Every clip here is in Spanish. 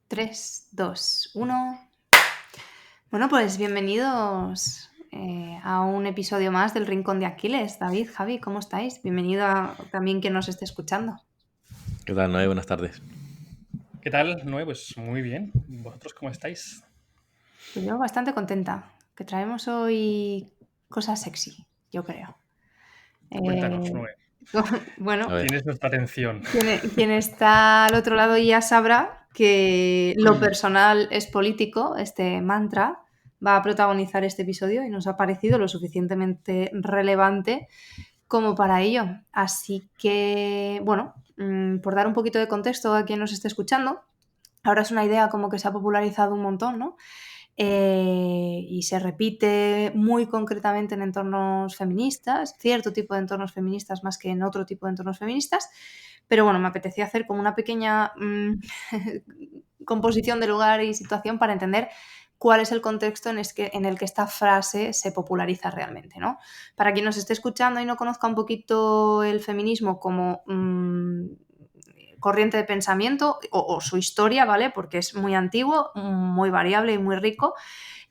3, 2, 1. Bueno, pues bienvenidos a un episodio más del Rincón de Aquiles. David, Javi, ¿cómo estáis? Bienvenido también quien nos esté escuchando. ¿Qué tal, Noé? Buenas tardes. ¿Qué tal, Noé? Pues muy bien. ¿Vosotros cómo estáis? Pues yo bastante contenta, que traemos hoy cosas sexy, yo creo. Cuéntanos, Eh, Noé. bueno, A ver, Tienes nuestra atención. quien está al otro lado ya sabrá que lo personal es político. Este mantra va a protagonizar este episodio y nos ha parecido lo suficientemente relevante como para ello. Así que, bueno, por dar un poquito de contexto a quien nos esté escuchando, ahora es una idea como que se ha popularizado un montón, ¿no? Y se repite muy concretamente en entornos feministas, cierto tipo de entornos feministas más que en otro tipo de entornos feministas, pero bueno, me apetecía hacer como una pequeña composición de lugar y situación para entender cuál es el contexto en el que esta frase se populariza realmente, ¿no? Para quien nos esté escuchando y no conozca un poquito el feminismo como corriente de pensamiento o su historia, ¿vale? Porque es muy antiguo, muy variable y muy rico.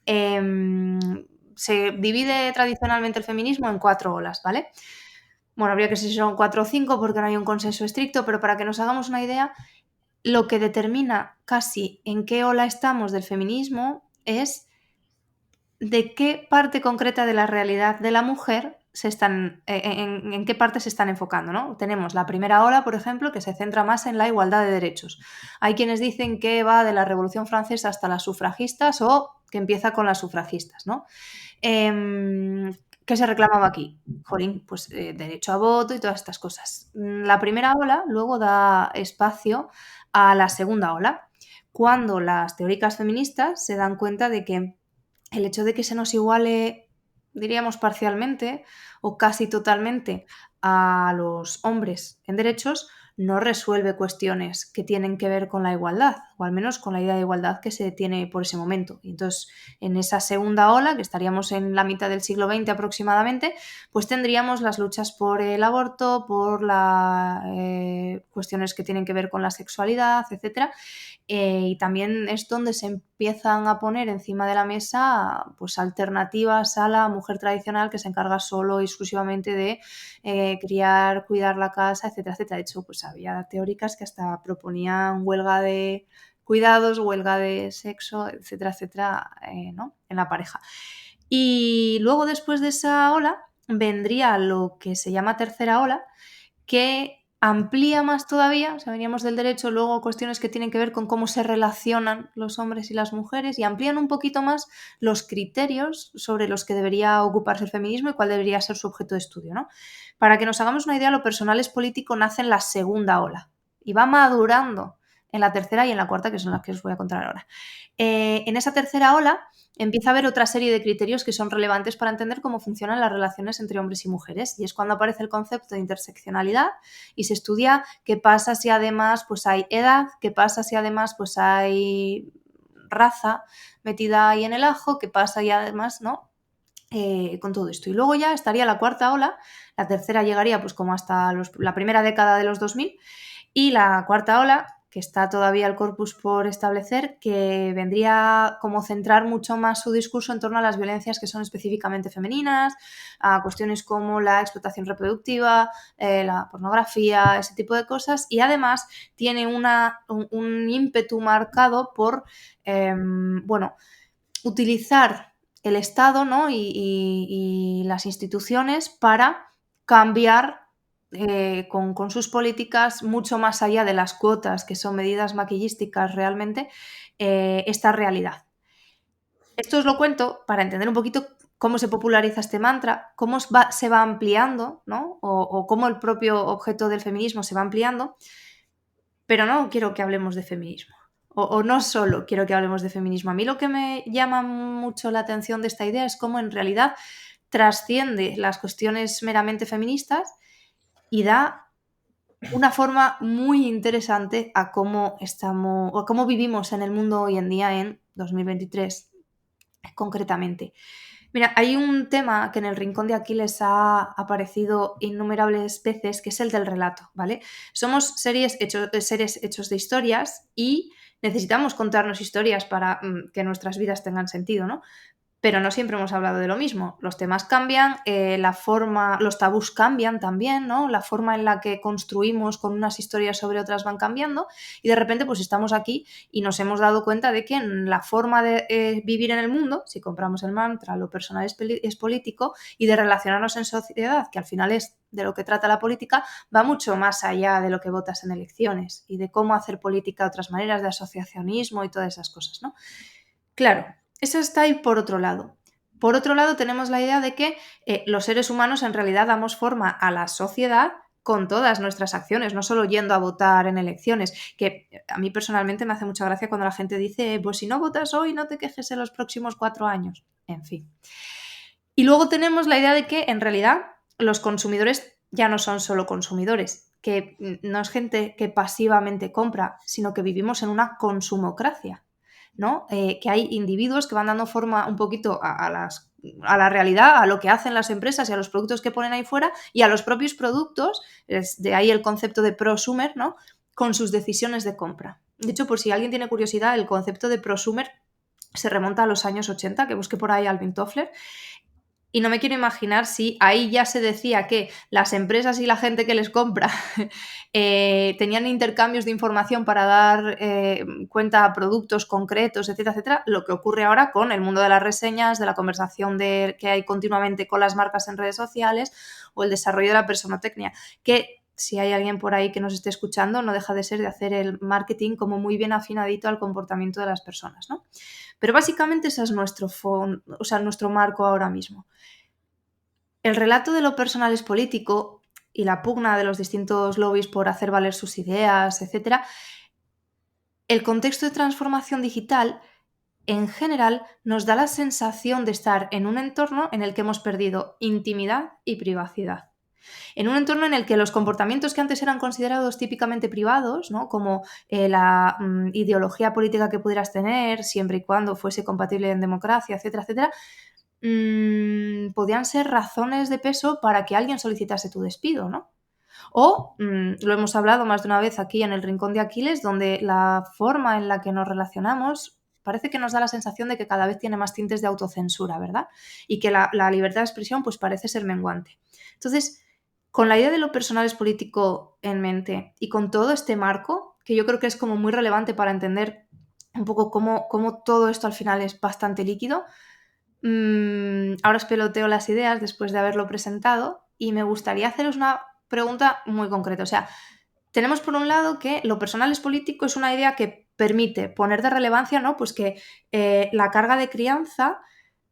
Se divide tradicionalmente el feminismo en 4 olas, ¿vale? Bueno, habría que ser si son 4 o 5 porque no hay un consenso estricto, pero para que nos hagamos una idea, lo que determina casi en qué ola estamos del feminismo es de qué parte concreta de la realidad de la mujer en qué parte se están enfocando, ¿no? Tenemos la primera ola, por ejemplo, que se centra más en la igualdad de derechos. Hay quienes dicen que va de la Revolución Francesa hasta las sufragistas o que empieza con las sufragistas, ¿no? ¿Qué se reclamaba aquí? Jolín, pues derecho a voto y todas estas cosas. La primera ola luego da espacio a la segunda ola, cuando las teóricas feministas se dan cuenta de que el hecho de que se nos iguale, diríamos parcialmente o casi totalmente a los hombres en derechos, no resuelve cuestiones que tienen que ver con la igualdad, o al menos con la idea de igualdad que se tiene por ese momento. Y entonces, en esa segunda ola, que estaríamos en la mitad del siglo XX aproximadamente, pues tendríamos las luchas por el aborto, por las cuestiones que tienen que ver con la sexualidad, etcétera. Y también es donde se empiezan a poner encima de la mesa pues alternativas a la mujer tradicional que se encarga solo y exclusivamente de criar, cuidar la casa, etcétera, etcétera. De hecho, pues había teóricas que hasta proponían huelga de cuidados, huelga de sexo, etcétera, etcétera, ¿no? En la pareja. Y luego, después de esa ola, vendría lo que se llama tercera ola, que amplía más todavía, o sea, veníamos del derecho, luego cuestiones que tienen que ver con cómo se relacionan los hombres y las mujeres, y amplían un poquito más los criterios sobre los que debería ocuparse el feminismo y cuál debería ser su objeto de estudio, ¿no? Para que nos hagamos una idea, lo personal es político nace en la segunda ola y va madurando en la tercera y en la cuarta, que son las que os voy a contar ahora. En esa tercera ola empieza a haber otra serie de criterios que son relevantes para entender cómo funcionan las relaciones entre hombres y mujeres, y es cuando aparece el concepto de interseccionalidad y se estudia qué pasa si además pues hay edad, qué pasa si además pues hay raza metida ahí en el ajo, qué pasa y además, ¿no? Con todo esto. Y luego ya estaría la cuarta ola, la tercera llegaría pues como hasta la primera década de los 2000, y la cuarta ola, que está todavía el corpus por establecer, que vendría como centrar mucho más su discurso en torno a las violencias que son específicamente femeninas, a cuestiones como la explotación reproductiva, la pornografía, ese tipo de cosas, y además tiene un ímpetu marcado por, bueno, utilizar el Estado, ¿no? y las instituciones para cambiar con sus políticas mucho más allá de las cuotas, que son medidas maquillísticas realmente, esta realidad. Esto os lo cuento para entender un poquito cómo se populariza este mantra, cómo se va ampliando, ¿no? O cómo el propio objeto del feminismo se va ampliando, pero no quiero que hablemos de feminismo. O no solo quiero que hablemos de feminismo. A mí lo que me llama mucho la atención de esta idea es cómo en realidad trasciende las cuestiones meramente feministas y da una forma muy interesante a cómo estamos o a cómo vivimos en el mundo hoy en día en 2023 concretamente. Mira, hay un tema que en el Rincón de Aquiles ha aparecido innumerables veces, que es el del relato, ¿vale? Somos seres hechos de historias y necesitamos contarnos historias para que nuestras vidas tengan sentido, ¿no? Pero no siempre hemos hablado de lo mismo. Los temas cambian, los tabús cambian también, ¿no? La forma en la que construimos con unas historias sobre otras van cambiando y de repente pues estamos aquí y nos hemos dado cuenta de que la forma de vivir en el mundo, si compramos el mantra, lo personal es político, y de relacionarnos en sociedad, que al final es de lo que trata la política, va mucho más allá de lo que votas en elecciones y de cómo hacer política de otras maneras, de asociacionismo y todas esas cosas, ¿no? Claro, eso está ahí por otro lado. Por otro lado, tenemos la idea de que los seres humanos en realidad damos forma a la sociedad con todas nuestras acciones, no solo yendo a votar en elecciones, que a mí personalmente me hace mucha gracia cuando la gente dice, pues si no votas hoy, no te quejes en los próximos 4 años. En fin. Y luego tenemos la idea de que en realidad los consumidores ya no son solo consumidores, que no es gente que pasivamente compra, sino que vivimos en una consumocracia, ¿no? Que hay individuos que van dando forma un poquito a la realidad, a lo que hacen las empresas y a los productos que ponen ahí fuera y a los propios productos, de ahí el concepto de prosumer, ¿no? Con sus decisiones de compra. De hecho, por si alguien tiene curiosidad, el concepto de prosumer se remonta a los años 80, que busqué por ahí Alvin Toffler, y no me quiero imaginar si ahí ya se decía que las empresas y la gente que les compra tenían intercambios de información para dar cuenta a productos concretos, etcétera, etcétera, lo que ocurre ahora con el mundo de las reseñas, de la conversación que hay continuamente con las marcas en redes sociales o el desarrollo de la personotecnia, que si hay alguien por ahí que nos esté escuchando, no deja de ser de hacer el marketing como muy bien afinadito al comportamiento de las personas, ¿no? Pero básicamente ese es nuestro marco ahora mismo. El relato de lo personal es político y la pugna de los distintos lobbies por hacer valer sus ideas, etc. El contexto de transformación digital, en general, nos da la sensación de estar en un entorno en el que hemos perdido intimidad y privacidad. En un entorno en el que los comportamientos que antes eran considerados típicamente privados, ¿no? Como la ideología política que pudieras tener, siempre y cuando fuese compatible en democracia, etcétera, etcétera, podían ser razones de peso para que alguien solicitase tu despido, ¿no? O, lo hemos hablado más de una vez aquí en el Rincón de Aquiles, donde la forma en la que nos relacionamos parece que nos da la sensación de que cada vez tiene más tintes de autocensura, ¿verdad? Y que la libertad de expresión pues parece ser menguante. Entonces, con la idea de lo personal es político en mente y con todo este marco, que yo creo que es como muy relevante para entender un poco cómo todo esto al final es bastante líquido, ahora os peloteo las ideas después de haberlo presentado y me gustaría haceros una pregunta muy concreta. O sea, tenemos por un lado que lo personal es político, es una idea que permite poner de relevancia, ¿no? Pues que la carga de crianza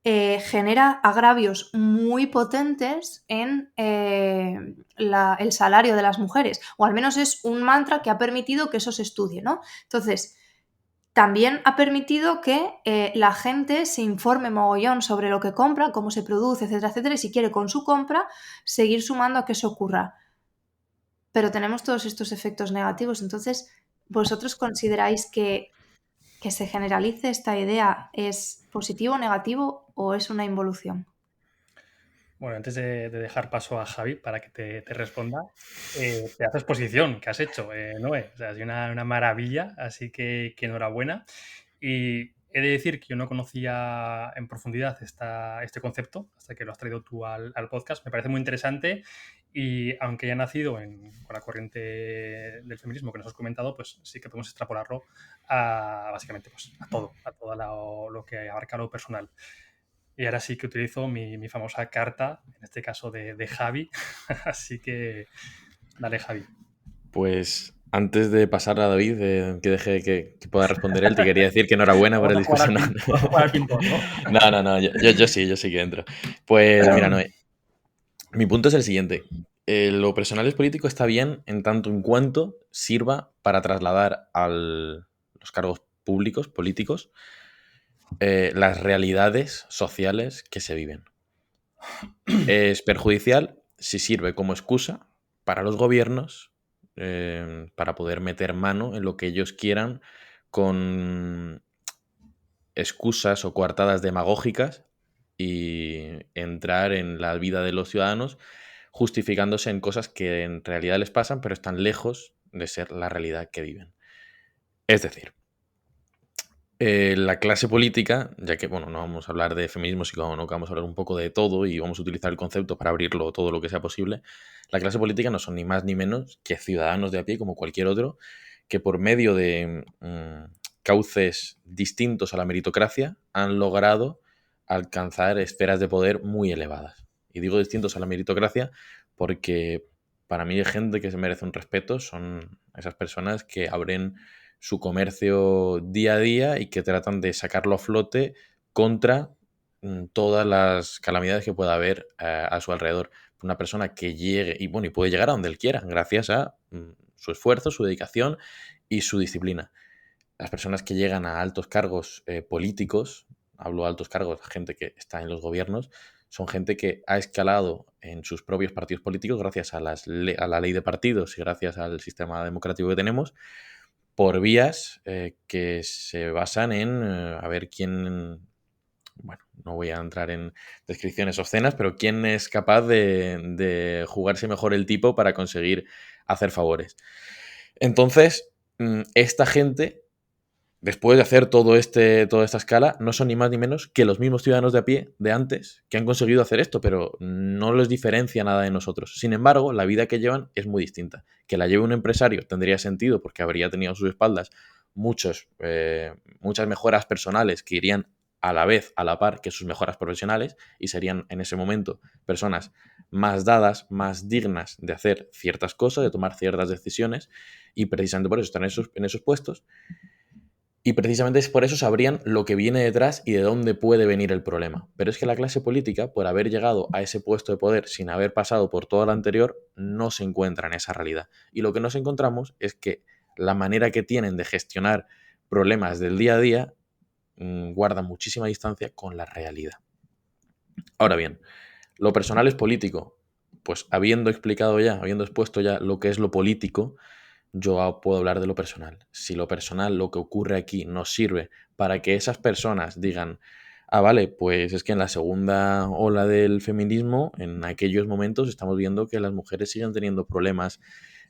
genera agravios muy potentes en el salario de las mujeres, o al menos es un mantra que ha permitido que eso se estudie, ¿no? Entonces, también ha permitido que la gente se informe mogollón sobre lo que compra, cómo se produce, etcétera, etcétera, y si quiere con su compra seguir sumando a que eso ocurra. Pero tenemos todos estos efectos negativos. Entonces, ¿vosotros consideráis que se generalice esta idea es positivo, negativo o es una involución? Bueno, antes de dejar paso a Javi para que te responda, pedazo de exposición que has hecho, Noé. O sea, es una maravilla, así que enhorabuena. Y he de decir que yo no conocía en profundidad este concepto hasta que lo has traído tú al podcast. Me parece muy interesante y aunque haya nacido con la corriente del feminismo que nos has comentado, pues sí que podemos extrapolarlo a básicamente pues, a todo lo que abarca lo personal. Y ahora sí que utilizo mi famosa carta, en este caso de Javi. Así que dale, Javi. Pues antes de pasar a David, que deje que pueda responder él, te quería decir que enhorabuena por el discurso. Vamos a jugar al ping-pong, ¿no? No, yo sí que entro. Pues mira, Noé, mi punto es el siguiente. Lo personal es político está bien en tanto en cuanto sirva para trasladar a los cargos públicos, políticos, las realidades sociales que se viven. Es perjudicial si sirve como excusa para los gobiernos para poder meter mano en lo que ellos quieran con excusas o coartadas demagógicas y entrar en la vida de los ciudadanos justificándose en cosas que en realidad les pasan pero están lejos de ser la realidad que viven. Es decir, La clase política, ya que, bueno, no vamos a hablar de feminismo, sino que vamos a hablar un poco de todo y vamos a utilizar el concepto para abrirlo todo lo que sea posible. La clase política no son ni más ni menos que ciudadanos de a pie, como cualquier otro, que por medio de cauces distintos a la meritocracia han logrado alcanzar esferas de poder muy elevadas. Y digo distintos a la meritocracia porque para mí hay gente que se merece un respeto, son esas personas que abren su comercio día a día y que tratan de sacarlo a flote contra todas las calamidades que pueda haber a su alrededor. Una persona que llegue, y bueno, y puede llegar a donde él quiera, gracias a su esfuerzo, su dedicación y su disciplina. Las personas que llegan a altos cargos políticos, hablo de altos cargos, gente que está en los gobiernos, son gente que ha escalado en sus propios partidos políticos gracias a la ley de partidos y gracias al sistema democrático que tenemos, por vías que se basan en a ver quién, bueno, no voy a entrar en descripciones obscenas, pero quién es capaz de jugarse mejor el tipo para conseguir hacer favores. Entonces, esta gente, después de hacer toda esta escala, no son ni más ni menos que los mismos ciudadanos de a pie de antes que han conseguido hacer esto, pero no les diferencia nada de nosotros. Sin embargo, la vida que llevan es muy distinta. Que la lleve un empresario tendría sentido porque habría tenido a sus espaldas muchas mejoras personales que irían a la vez, a la par que sus mejoras profesionales y serían en ese momento personas más dadas, más dignas de hacer ciertas cosas, de tomar ciertas decisiones y precisamente por eso están en esos puestos. Y precisamente es por eso sabrían lo que viene detrás y de dónde puede venir el problema. Pero es que la clase política, por haber llegado a ese puesto de poder sin haber pasado por todo lo anterior, no se encuentra en esa realidad. Y lo que nos encontramos es que la manera que tienen de gestionar problemas del día a día guarda muchísima distancia con la realidad. Ahora bien, lo personal es político. Pues habiendo explicado ya, habiendo expuesto ya lo que es lo político, yo puedo hablar de lo personal. Si lo personal, lo que ocurre aquí, nos sirve para que esas personas digan, ah, vale, pues es que en la segunda ola del feminismo, en aquellos momentos estamos viendo que las mujeres siguen teniendo problemas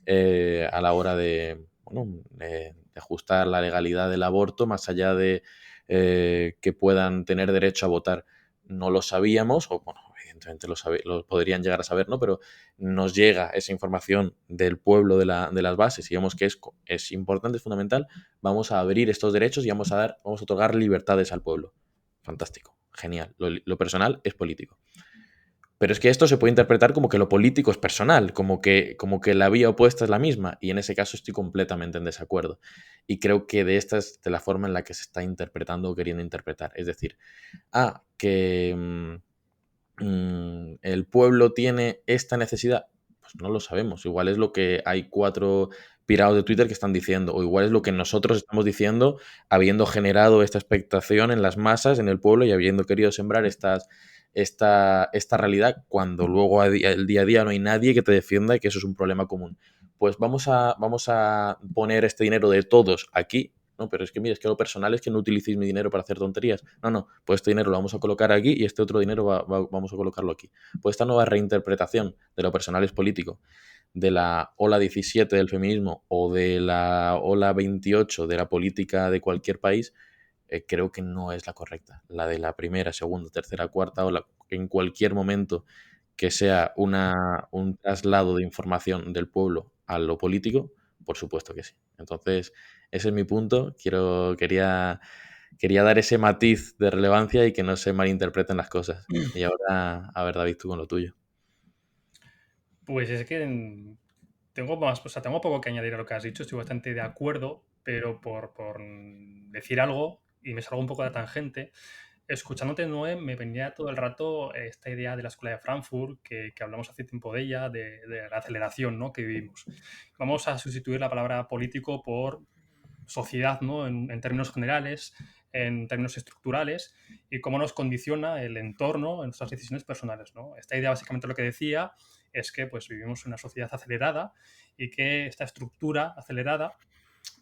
a la hora de, bueno, de ajustar la legalidad del aborto, más allá de que puedan tener derecho a votar. No lo sabíamos, o bueno, evidentemente lo podrían llegar a saber, ¿no? Pero nos llega esa información del pueblo de las bases y vemos que es importante, es fundamental, vamos a abrir estos derechos y vamos a otorgar libertades al pueblo. Fantástico, genial. Lo personal es político. Pero es que esto se puede interpretar como que lo político es personal, como que la vía opuesta es la misma, y en ese caso estoy completamente en desacuerdo. Y creo que esta es de la forma en la que se está interpretando o queriendo interpretar. Es decir, que el pueblo tiene esta necesidad, pues no lo sabemos. Igual es lo que hay 4 pirados de Twitter que están diciendo, o igual es lo que nosotros estamos diciendo, habiendo generado esta expectación en las masas, en el pueblo, y habiendo querido sembrar esta realidad, cuando luego el día a día no hay nadie que te defienda y que eso es un problema común. Pues vamos a poner este dinero de todos aquí. No, pero es que mira, es que lo personal es que no utilicéis mi dinero para hacer tonterías. No, pues este dinero lo vamos a colocar aquí y este otro dinero vamos a colocarlo aquí. Pues esta nueva reinterpretación de lo personal es político, de la ola 17 del feminismo o de la ola 28 de la política de cualquier país, creo que no es la correcta. La de la primera, segunda, tercera, cuarta ola, en cualquier momento que sea un traslado de información del pueblo a lo político, por supuesto que sí. Entonces, ese es mi punto. Quería dar ese matiz de relevancia y que no se malinterpreten las cosas. Y ahora, a ver, David, tú con lo tuyo. Pues es que tengo poco que añadir a lo que has dicho, estoy bastante de acuerdo, pero por decir algo, y me salgo un poco de la tangente, escuchándote, Noé, me venía todo el rato esta idea de la Escuela de Frankfurt, que hablamos hace tiempo de ella, de la aceleración, ¿no?, que vivimos. Vamos a sustituir la palabra político por sociedad, ¿no?, en términos generales, en términos estructurales, y cómo nos condiciona el entorno en nuestras decisiones personales, ¿no? Esta idea básicamente lo que decía es que pues, vivimos en una sociedad acelerada y que esta estructura acelerada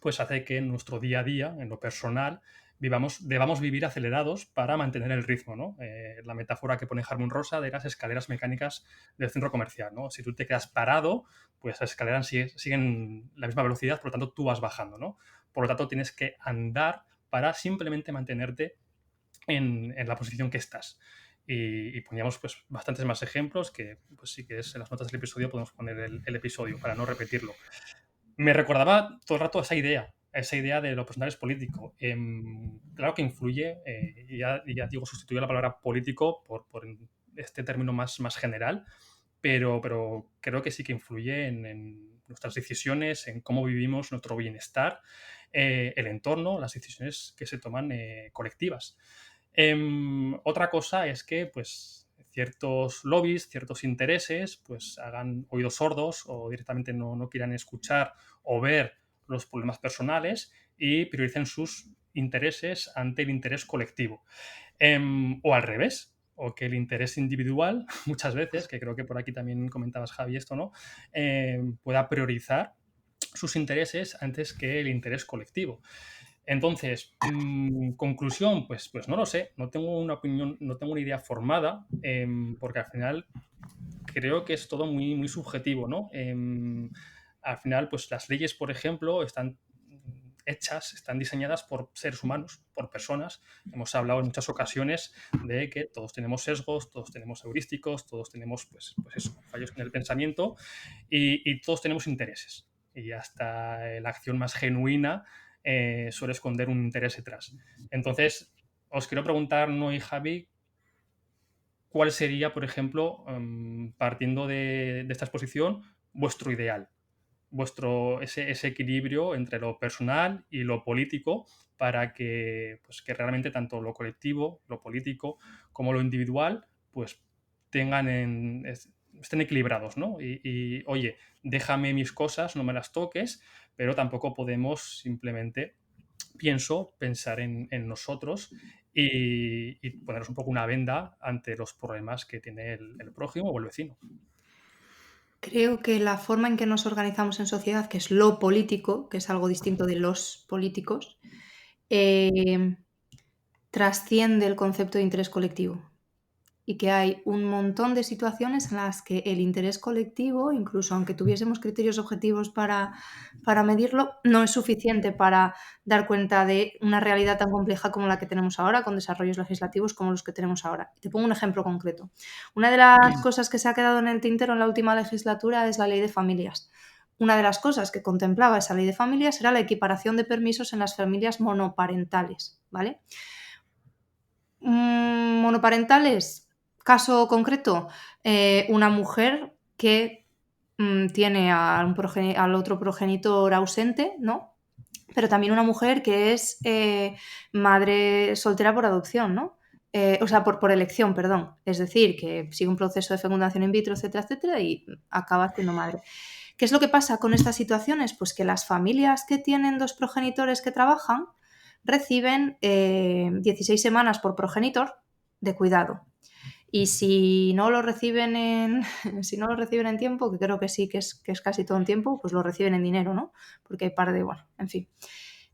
pues, hace que en nuestro día a día, en lo personal, debamos vivir acelerados para mantener el ritmo, ¿no? La metáfora que pone Harmon Rosa de las escaleras mecánicas del centro comercial, ¿no? Si tú te quedas parado, pues las escaleras siguen la misma velocidad, por lo tanto tú vas bajando, ¿no? Por lo tanto tienes que andar para simplemente mantenerte en la posición que estás. Y poníamos pues bastantes más ejemplos que, pues si quieres, en las notas del episodio podemos poner el episodio para no repetirlo. Me recordaba todo el rato esa idea de lo personal es político. Claro que influye, y ya digo, sustituyo la palabra político por este término más general, pero creo que sí que influye en nuestras decisiones, en cómo vivimos nuestro bienestar, el entorno, las decisiones que se toman colectivas. Otra cosa es que pues, ciertos lobbies, ciertos intereses, pues hagan oídos sordos o directamente no quieran escuchar o ver los problemas personales y prioricen sus intereses ante el interés colectivo. O al revés, o que el interés individual, muchas veces, que creo que por aquí también comentabas, Javi, esto, ¿no? Pueda priorizar sus intereses antes que el interés colectivo. Entonces, conclusión, pues no lo sé, no tengo una opinión, no tengo una idea formada, porque al final creo que es todo muy subjetivo, ¿no? Al final, pues las leyes, por ejemplo, están hechas, están diseñadas por seres humanos, por personas. Hemos hablado en muchas ocasiones de que todos tenemos sesgos, todos tenemos heurísticos, todos tenemos, pues eso, fallos en el pensamiento y todos tenemos intereses. Y hasta la acción más genuina suele esconder un interés detrás. Entonces, os quiero preguntar, Noé y Javi, ¿cuál sería, por ejemplo, partiendo de esta exposición, vuestro ideal? Ese equilibrio entre lo personal y lo político para que, pues, que realmente tanto lo colectivo, lo político, como lo individual, pues estén equilibrados, ¿no? Y, oye, déjame mis cosas, no me las toques, pero tampoco podemos simplemente, pensar en nosotros y ponernos un poco una venda ante los problemas que tiene el prójimo o el vecino. Creo que la forma en que nos organizamos en sociedad, que es lo político, que es algo distinto de los políticos, trasciende el concepto de interés colectivo. Y que hay un montón de situaciones en las que el interés colectivo, incluso aunque tuviésemos criterios objetivos para medirlo, no es suficiente para dar cuenta de una realidad tan compleja como la que tenemos ahora, con desarrollos legislativos como los que tenemos ahora. Te pongo un ejemplo concreto. Una de las cosas que se ha quedado en el tintero en la última legislatura es la ley de familias. Una de las cosas que contemplaba esa ley de familias era la equiparación de permisos en las familias monoparentales, ¿vale? Monoparentales, caso concreto, una mujer que tiene al otro progenitor ausente, ¿no? Pero también una mujer que es madre soltera por adopción, ¿no? O sea, por elección, perdón. Es decir, que sigue un proceso de fecundación in vitro, etcétera, etcétera, y acaba siendo madre. ¿Qué es lo que pasa con estas situaciones? Pues que las familias que tienen dos progenitores que trabajan reciben 16 semanas por progenitor de cuidado. Y si no lo reciben en tiempo, que creo que sí, que es casi todo en tiempo, pues lo reciben en dinero, ¿no? Porque hay bueno, en fin.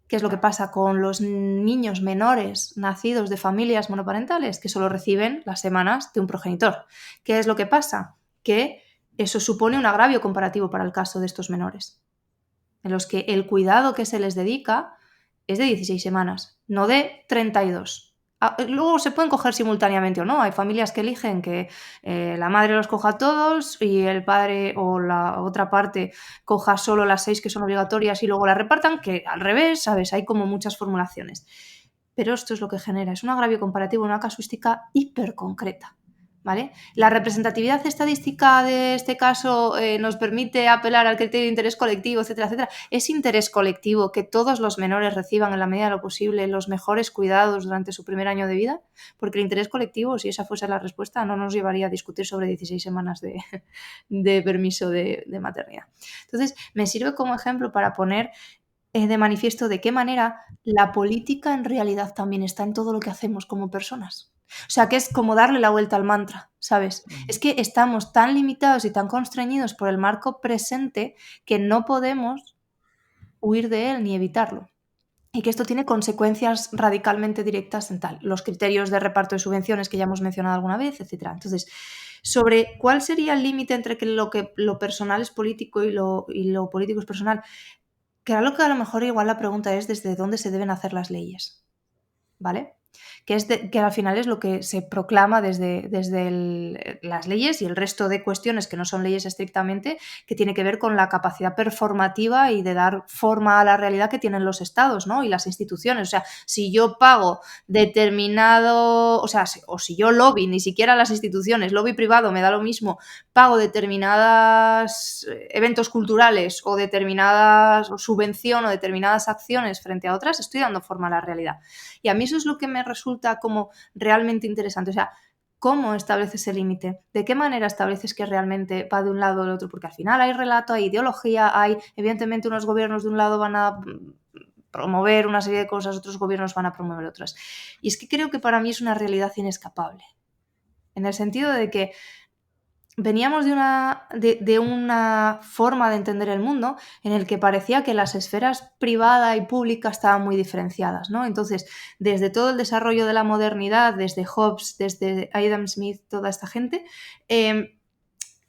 ¿Qué es lo que pasa con los niños menores nacidos de familias monoparentales? Que solo reciben las semanas de un progenitor. ¿Qué es lo que pasa? Que eso supone un agravio comparativo para el caso de estos menores, en los que el cuidado que se les dedica es de 16 semanas, no de 32. Luego se pueden coger simultáneamente o no. Hay familias que eligen que la madre los coja todos y el padre o la otra parte coja solo las 6 que son obligatorias y luego las repartan, que al revés, ¿sabes? Hay como muchas formulaciones. Pero esto es lo que genera, es un agravio comparativo, una casuística hiper concreta. ¿Vale? La representatividad estadística de este caso nos permite apelar al criterio de interés colectivo, etcétera, etcétera. Es interés colectivo que todos los menores reciban en la medida de lo posible los mejores cuidados durante su primer año de vida, porque el interés colectivo, si esa fuese la respuesta, no nos llevaría a discutir sobre 16 semanas de permiso de maternidad. Entonces, me sirve como ejemplo para poner de manifiesto de qué manera la política en realidad también está en todo lo que hacemos como personas. O sea, que es como darle la vuelta al mantra, ¿sabes? Es que estamos tan limitados y tan constreñidos por el marco presente que no podemos huir de él ni evitarlo. Y que esto tiene consecuencias radicalmente directas en los criterios de reparto de subvenciones que ya hemos mencionado alguna vez, etc. Entonces, sobre cuál sería el límite entre que lo personal es político y lo político es personal, claro que a lo mejor igual la pregunta es desde dónde se deben hacer las leyes. ¿vale? Que al final es lo que se proclama desde las leyes y el resto de cuestiones que no son leyes estrictamente, que tiene que ver con la capacidad performativa y de dar forma a la realidad que tienen los estados, ¿no? Y las instituciones. O sea, si yo pago determinado, o sea, o si yo lobby, ni siquiera las instituciones, lobby privado, me da lo mismo, pago determinados eventos culturales o determinadas o subvenciono determinadas acciones frente a otras, estoy dando forma a la realidad. Y a mí eso es lo que me resulta como realmente interesante. O sea, ¿cómo estableces el límite? ¿De qué manera estableces que realmente va de un lado o del otro? Porque al final hay relato, hay ideología, evidentemente unos gobiernos de un lado van a promover una serie de cosas, otros gobiernos van a promover otras. Y es que creo que para mí es una realidad inescapable. En el sentido de que veníamos de una forma de entender el mundo en el que parecía que las esferas privada y pública estaban muy diferenciadas, ¿no? Entonces, desde todo el desarrollo de la modernidad, desde Hobbes, desde Adam Smith, toda esta gente,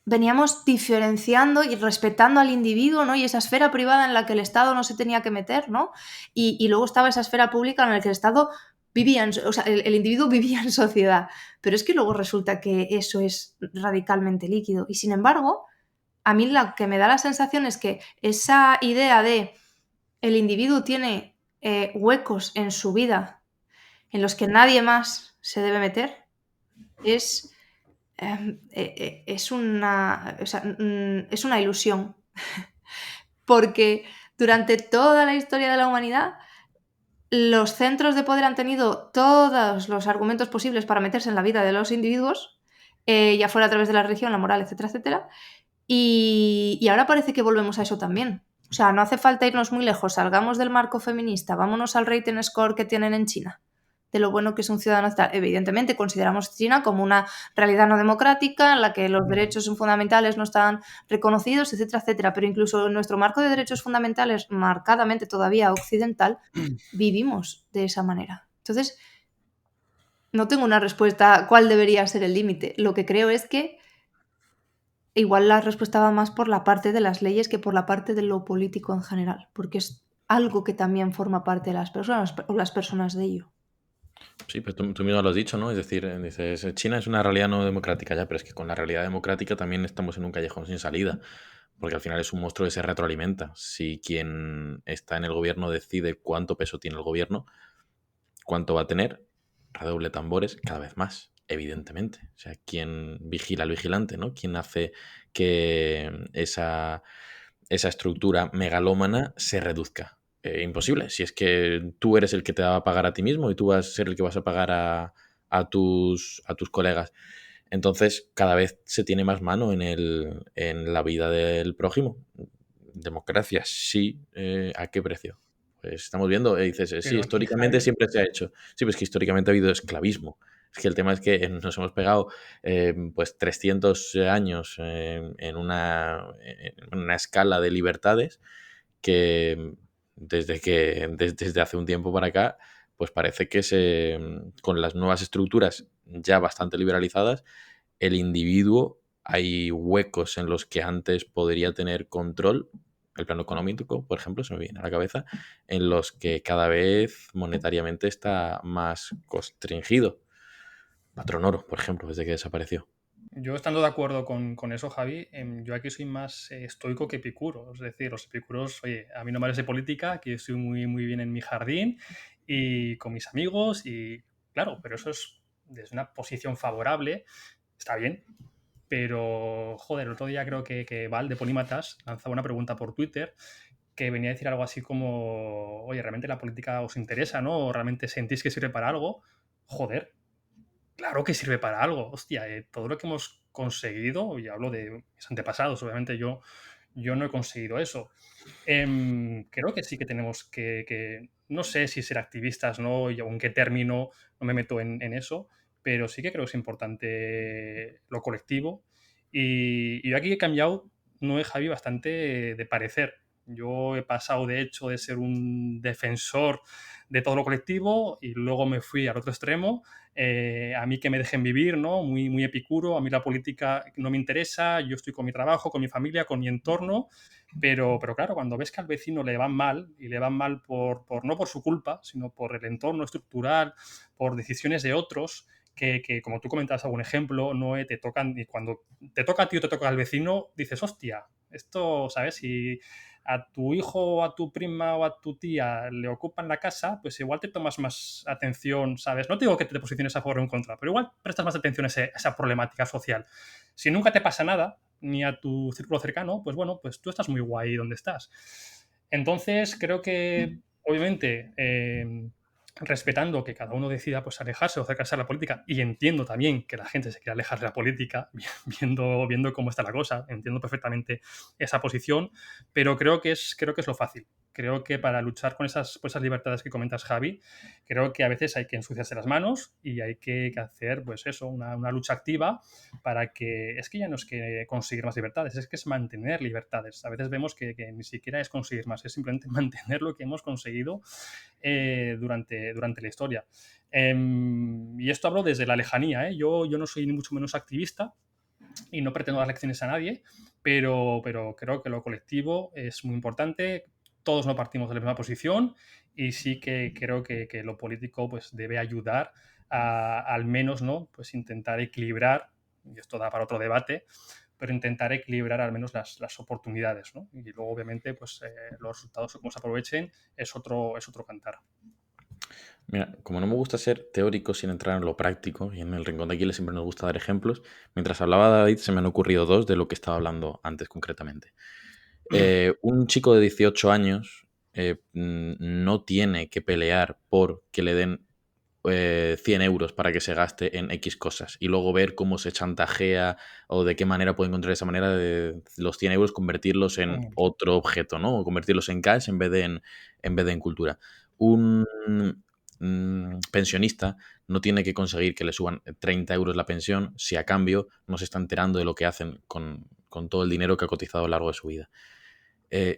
veníamos diferenciando y respetando al individuo, ¿no? Y esa esfera privada en la que el Estado no se tenía que meter, ¿no? Y luego estaba esa esfera pública en la que el Estado vivía, o sea, el individuo vivía en sociedad. Pero es que luego resulta que eso es radicalmente líquido. Y sin embargo, a mí lo que me da la sensación es que esa idea de el individuo tiene huecos en su vida en los que nadie más se debe meter es es una, o sea, es una ilusión. Porque durante toda la historia de la humanidad, los centros de poder han tenido todos los argumentos posibles para meterse en la vida de los individuos, ya fuera a través de la religión, la moral, etcétera, etcétera. Y ahora parece que volvemos a eso también. O sea, no hace falta irnos muy lejos, salgamos del marco feminista, vámonos al rating score que tienen en China, de lo bueno que es un ciudadano. Evidentemente consideramos China como una realidad no democrática en la que los derechos fundamentales no están reconocidos, etcétera, etcétera. Pero incluso en nuestro marco de derechos fundamentales, marcadamente todavía occidental, vivimos de esa manera. Entonces, no tengo una respuesta a cuál debería ser el límite. Lo que creo es que igual la respuesta va más por la parte de las leyes que por la parte de lo político en general, porque es algo que también forma parte de las personas o las personas de ello. Sí, pues tú mismo lo has dicho, ¿no? Es decir, dices, China es una realidad no democrática ya, pero es que con la realidad democrática también estamos en un callejón sin salida, porque al final es un monstruo que se retroalimenta. Si quien está en el gobierno decide cuánto peso tiene el gobierno, cuánto va a tener, redoble tambores, cada vez más, evidentemente. O sea, quien vigila al vigilante, ¿no? Quien hace que esa estructura megalómana se reduzca. Imposible. Si es que tú eres el que te va a pagar a ti mismo y tú vas a ser el que vas a pagar a tus colegas. Entonces, cada vez se tiene más mano en la vida del prójimo. Democracia, sí. ¿A qué precio? Pues estamos viendo, dices, sí, Pero aquí, históricamente Javi, siempre se ha hecho. Sí, pues que históricamente ha habido esclavismo. Es que el tema es que nos hemos pegado pues 300 años en una escala de libertades que desde hace un tiempo para acá, pues parece que con las nuevas estructuras ya bastante liberalizadas, el individuo, hay huecos en los que antes podría tener control, el plano económico, por ejemplo, se me viene a la cabeza, en los que cada vez monetariamente está más constringido. Patrón Oro, por ejemplo, desde que desapareció. yo estando de acuerdo con eso, Javi, yo aquí soy más estoico que epicuro. Es decir, los epicuros, oye, a mí no me hables de política, que yo estoy muy, muy bien en mi jardín y con mis amigos y claro, pero eso es desde una posición favorable, está bien, pero joder, el otro día creo que Val de Polímatas lanzaba una pregunta por Twitter que venía a decir algo así como, oye, ¿realmente la política os interesa, no? ¿O realmente sentís que sirve para algo? Joder, claro que sirve para algo. Hostia, todo lo que hemos conseguido, y hablo de mis antepasados, obviamente yo no he conseguido eso. Creo que sí que tenemos no sé si ser activistas, ¿no? Y en qué término, no me meto en eso, pero sí que creo que es importante lo colectivo. Y yo aquí he cambiado, no he, Javi, bastante de parecer. Yo he pasado, de hecho, de ser un defensor de todo lo colectivo y luego me fui al otro extremo. A mí que me dejen vivir, ¿no? Muy, muy epicuro, a mí la política no me interesa, yo estoy con mi trabajo, con mi familia, con mi entorno, pero claro, cuando ves que al vecino le van mal, y le van mal no por su culpa, sino por el entorno estructural, por decisiones de otros, que como tú comentabas algún ejemplo, no te tocan, y cuando te toca a ti o te toca al vecino, dices, hostia, esto, ¿sabes? Si a tu hijo o a tu prima o a tu tía le ocupan la casa, pues igual te tomas más atención, ¿sabes? No te digo que te posiciones a favor o en contra, pero igual prestas más atención a esa problemática social. Si nunca te pasa nada, ni a tu círculo cercano, pues bueno, pues tú estás muy guay donde estás. Entonces, creo que, obviamente, respetando que cada uno decida pues alejarse o acercarse a la política, y entiendo también que la gente se quiera alejar de la política, viendo cómo está la cosa, entiendo perfectamente esa posición, pero creo que es lo fácil. Creo que para luchar con esas libertades que comentas, Javi, creo que a veces hay que ensuciarse las manos y hay que hacer, pues eso, una lucha activa para que, es que ya no es que conseguir más libertades, es que es mantener libertades. A veces vemos que ni siquiera es conseguir más, es simplemente mantener lo que hemos conseguido durante la historia. Y esto hablo desde la lejanía, ¿eh? Yo no soy ni mucho menos activista y no pretendo dar lecciones a nadie, pero creo que lo colectivo es muy importante. Todos no partimos de la misma posición y sí que creo que lo político pues, debe ayudar al menos, ¿no? Pues intentar equilibrar, y esto da para otro debate, pero intentar equilibrar al menos las oportunidades, ¿no? Y luego, obviamente, pues los resultados cómo se aprovechen es otro cantar. Mira, como no me gusta ser teórico sin entrar en lo práctico, y en el Rincón de Aquiles siempre nos gusta dar ejemplos, mientras hablaba David se me han ocurrido dos de lo que estaba hablando antes concretamente. Un chico de 18 años no tiene que pelear por que le den 100 euros para que se gaste en X cosas y luego ver cómo se chantajea o de qué manera puede encontrar esa manera de los 100 euros convertirlos en otro objeto, ¿no? O convertirlos en cash en vez de en cultura. Un pensionista no tiene que conseguir que le suban 30 euros la pensión si a cambio no se está enterando de lo que hacen con todo el dinero que ha cotizado a lo largo de su vida.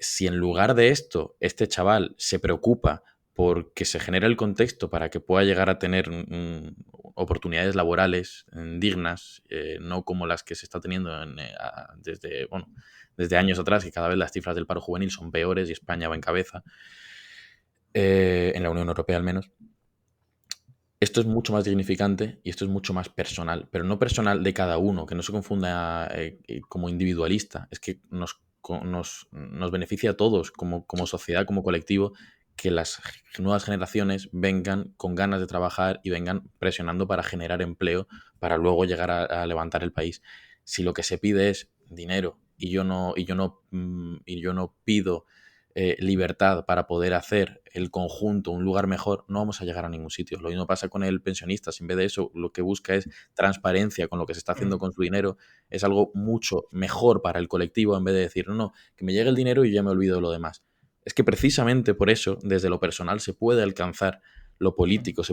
Si en lugar de esto este chaval se preocupa porque se genere el contexto para que pueda llegar a tener oportunidades laborales dignas, no como las que se está teniendo desde años atrás, que cada vez las cifras del paro juvenil son peores y España va en cabeza, en la Unión Europea al menos. Esto es mucho más dignificante y esto es mucho más personal, pero no personal de cada uno, que no se confunda como individualista, es que nos beneficia a todos como sociedad, como colectivo, que las nuevas generaciones vengan con ganas de trabajar y vengan presionando para generar empleo, para luego llegar a levantar el país. Si lo que se pide es dinero y yo no pido libertad para poder hacer el conjunto un lugar mejor, no vamos a llegar a ningún sitio. Lo mismo pasa con el pensionista. Si en vez de eso lo que busca es transparencia con lo que se está haciendo con su dinero, es algo mucho mejor para el colectivo en vez de decir, no, que me llegue el dinero y ya me olvido de lo demás. Es que precisamente por eso, desde lo personal, se puede alcanzar lo político,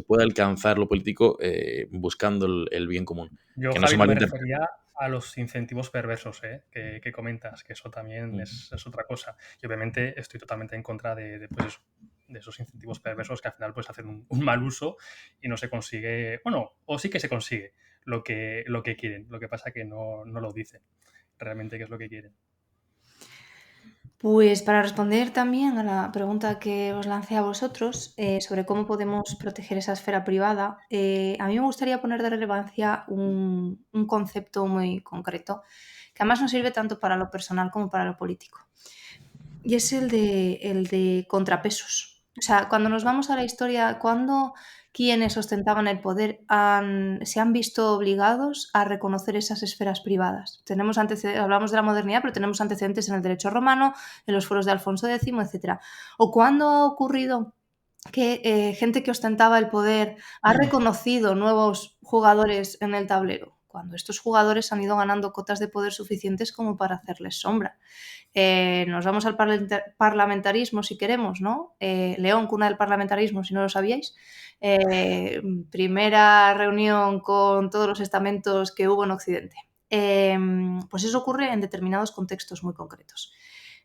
buscando el bien común. Yo, Que no se Javi, no me malinterprete. refería a los incentivos perversos que comentas, que eso también es otra cosa. Y obviamente estoy totalmente en contra de esos incentivos perversos que al final pues hacen un mal uso y no se consigue, bueno, o sí que se consigue lo que quieren. Lo que pasa que no lo dicen realmente qué es lo que quieren. Pues para responder también a la pregunta que os lancé a vosotros sobre cómo podemos proteger esa esfera privada, a mí me gustaría poner de relevancia un concepto muy concreto, que además nos sirve tanto para lo personal como para lo político. Y es el de contrapesos. O sea, cuando nos vamos a la historia, ¿cuándo quienes ostentaban el poder se han visto obligados a reconocer esas esferas privadas? Hablamos de la modernidad, pero tenemos antecedentes en el derecho romano, en los fueros de Alfonso X, etc. ¿O cuándo ha ocurrido que gente que ostentaba el poder ha reconocido nuevos jugadores en el tablero? Cuando estos jugadores han ido ganando cotas de poder suficientes como para hacerles sombra. Nos vamos al parlamentarismo si queremos, ¿no? León, cuna del parlamentarismo, si no lo sabíais. Primera reunión con todos los estamentos que hubo en Occidente. Pues eso ocurre en determinados contextos muy concretos.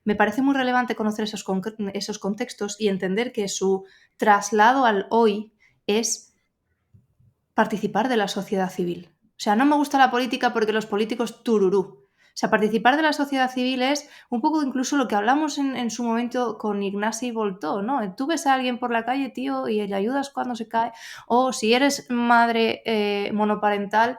me parece muy relevante conocer esos contextos y entender que su traslado al hoy es participar de la sociedad civil. O sea, no me gusta la política porque los políticos tururú. O sea, participar de la sociedad civil es un poco incluso lo que hablamos en su momento con Ignasi Voltó, ¿no? Tú ves a alguien por la calle, tío, y le ayudas cuando se cae. O si eres madre monoparental,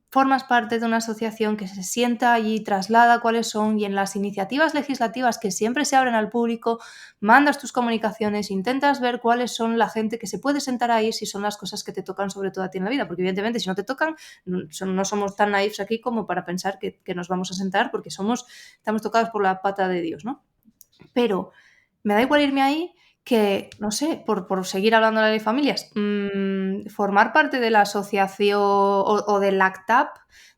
formas parte de una asociación que se sienta allí, traslada cuáles son, y en las iniciativas legislativas que siempre se abren al público, mandas tus comunicaciones, intentas ver cuáles son la gente que se puede sentar ahí si son las cosas que te tocan sobre todo a ti en la vida, porque evidentemente si no te tocan no somos tan naifs aquí como para pensar que nos vamos a sentar porque estamos tocados por la pata de Dios, ¿no? Pero me da igual irme ahí que, no sé, por seguir hablando de la ley de familias, formar parte de la asociación o del LACTAP,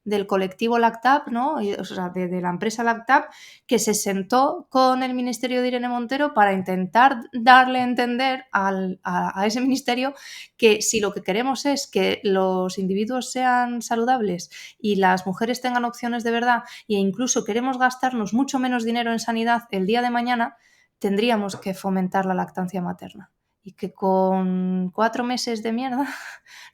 del colectivo LACTAP, ¿no? O sea, de la empresa LACTAP, que se sentó con el ministerio de Irene Montero para intentar darle a entender a ese ministerio que si lo que queremos es que los individuos sean saludables y las mujeres tengan opciones de verdad e incluso queremos gastarnos mucho menos dinero en sanidad el día de mañana, tendríamos que fomentar la lactancia materna y que con 4 meses de mierda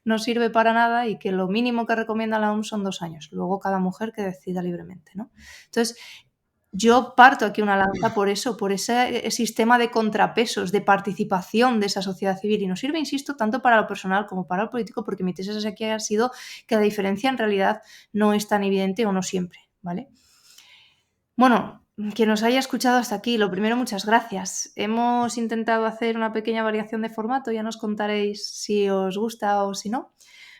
no sirve para nada y que lo mínimo que recomienda la OMS son 2 años. Luego cada mujer que decida libremente, ¿no? Entonces, yo parto aquí una lanza por eso, por ese sistema de contrapesos, de participación de esa sociedad civil. Y nos sirve, insisto, tanto para lo personal como para lo político, porque mi tesis aquí ha sido que la diferencia en realidad no es tan evidente o no siempre, ¿vale? Bueno, quien nos haya escuchado hasta aquí, lo primero, muchas gracias. Hemos intentado hacer una pequeña variación de formato, ya nos contaréis si os gusta o si no,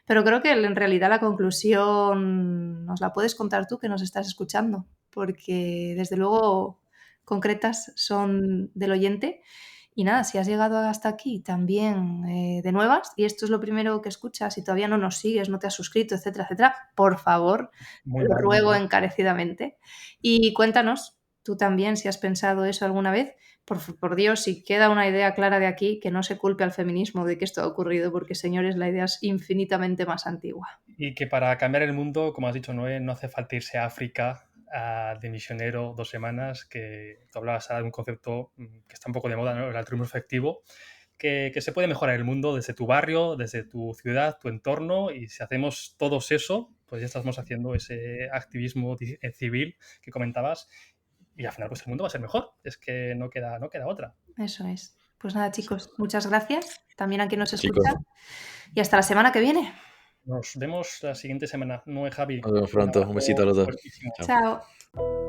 pero creo que en realidad la conclusión nos la puedes contar tú que nos estás escuchando, porque desde luego concretas son del oyente. Y nada, si has llegado hasta aquí también de nuevas y esto es lo primero que escuchas y todavía no nos sigues, no te has suscrito, etcétera, etcétera, por favor, Muy lo mal, muy ruego mal. encarecidamente. Y cuéntanos tú también si has pensado eso alguna vez. Por Dios, si queda una idea clara de aquí, que no se culpe al feminismo de que esto ha ocurrido, porque señores, la idea es infinitamente más antigua. Y que para cambiar el mundo, como has dicho, Noé, no hace falta irse a África de misionero 2 semanas, que tú hablabas de un concepto que está un poco de moda, ¿no? El altruismo efectivo, que se puede mejorar el mundo desde tu barrio, desde tu ciudad, tu entorno, y si hacemos todos eso, pues ya estamos haciendo ese activismo civil que comentabas, y al final pues el mundo va a ser mejor, es que no queda otra. Eso es. Pues nada, chicos, muchas gracias también a quien nos Chicos, escucha y hasta la semana que viene. Nos vemos la siguiente semana. Noé, Javi, nos vemos un pronto. Un besito a abrazo los dos. fuertísimo. Chao. Chao.